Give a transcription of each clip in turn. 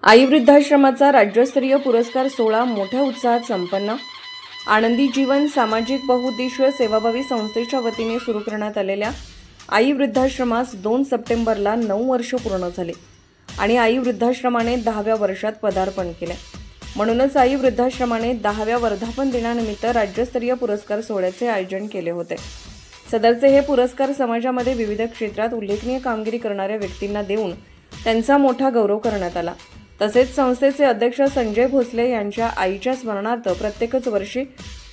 आई वृद्धाश्रमाचा राज्यस्तरीय पुरस्कार सोहळा मोठ्या उत्साहात संपन्न। आनंदी जीवन सामाजिक बहुउद्देशीय सेवाभावी संस्थेच्या वतीने सुरू करण्यात आलेल्या आई वृद्धाश्रमास 2 सप्टेंबरला 9 वर्ष पूर्ण झाले आणि आई वृद्धाश्रमाने 10व्या वर्षात पदार्पण केले। म्हणूनच आई वृद्धाश्रमाने 10व्या वर्धापन दिनानिमित्त राज्यस्तरीय पुरस्कार सोहळ्याचे आयोजन केले होते। सदरचे हे पुरस्कार समाजामध्ये विविध क्षेत्रात उल्लेखनीय कामगिरी करणाऱ्या व्यक्तींना देऊन त्यांचा मोठा गौरव करण्यात आला। तसेच संस्थेचे अध्यक्ष संजय भोसले यांच्या आईच्या स्मरणार्थ प्रत्येकच वर्षी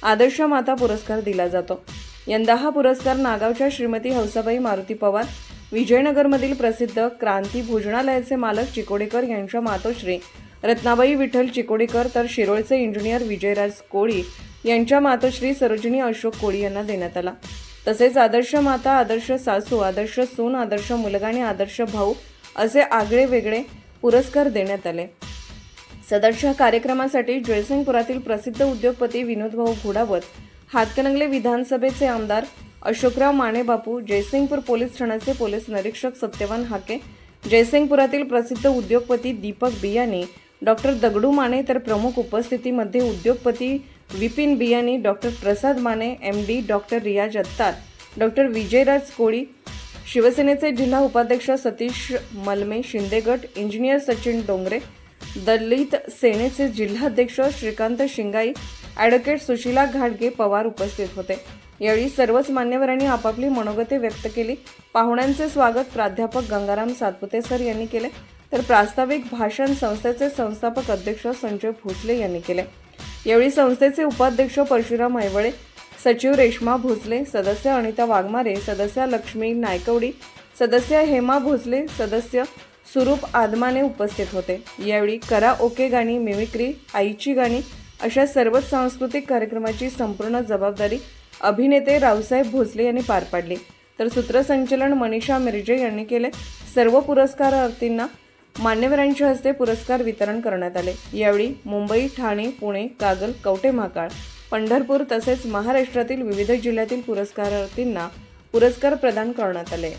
आदर्श माता पुरस्कार दिला जातो। यंदा हा पुरस्कार नागावच्या श्रीमती हौसाबाई मारुती पवार, विजयनगरमधील प्रसिद्ध क्रांती भोजनालयाचे मालक चिकोडेकर यांच्या मातोश्री रत्नाबाई विठ्ठल चिकोडेकर तर शिरोळचे इंजिनियर विजयराज कोळी यांच्या मातोश्री सरोजिनी अशोक कोळी यांना देण्यात आला। तसेच आदर्श माता, आदर्श सासू, आदर्श सून, आदर्श मुलगा आणि आदर्श भाऊ असे आगळे वेगळे पुरस्कार देण्यात आले। सदरच्या कार्यक्रमासाठी जयसिंगपुरातील प्रसिद्ध उद्योगपती विनोदभाऊ घोडावत, हातकणंगले विधानसभेचे आमदार अशोकराव माने बापू, जयसिंगपूर पोलीस ठाण्याचे पोलीस निरीक्षक सत्यवान हाके, जयसिंगपुरातील प्रसिद्ध उद्योगपती दीपक बियानी, डॉक्टर दगडू माने तर प्रमुख उपस्थितीमध्ये उद्योगपती विपिन बियानी, डॉक्टर प्रसाद माने, MD डॉक्टर रियाज अत्तार, डॉक्टर विजयराज कोळी, शिवसेनेचे जिल्हा उपाध्यक्ष सतीश मलमे शिंदेगट, इंजिनियर सचिन डोंगरे, दलित सेनेचे जिल्हाध्यक्ष श्रीकांत शिंगाई, ॲडव्होकेट सुशीला घाटगे पवार उपस्थित होते। यावेळी सर्वच मान्यवरांनी आपापली मनोगते व्यक्त केली। पाहुण्यांचे स्वागत प्राध्यापक गंगाराम सातपुते सर यांनी केले, तर प्रास्ताविक भाषण संस्थेचे संस्थापक अध्यक्ष संजय भोसले यांनी केले। यावेळी संस्थेचे उपाध्यक्ष परशुराम ऐवळे, सचिव रेश्मा भोसले, सदस्य अनिता वाघमारे, सदस्य लक्ष्मी नायकवडी, सदस्य हेमा भोसले, सदस्य सुरूप आदमाने उपस्थित होते। यावेळी कराओके गाणी, मिमिक्री, आईची गाणी अशा सर्वच सांस्कृतिक कार्यक्रमाची संपूर्ण जबाबदारी अभिनेते रावसाहेब भोसले यांनी पार पाडली, तर सूत्रसंचालन मनीषा मिर्जे यांनी केले। सर्व पुरस्कारार्थींना मान्यवरांच्या हस्ते पुरस्कार वितरण करण्यात आले। यावेळी मुंबई, ठाणे, पुणे, कागल, कवठे महांकाळ, पंढरपूर तसेच महाराष्ट्रातील विविध जिल्ह्यातील पुरस्कारार्थींना पुरस्कार प्रदान करण्यात आले।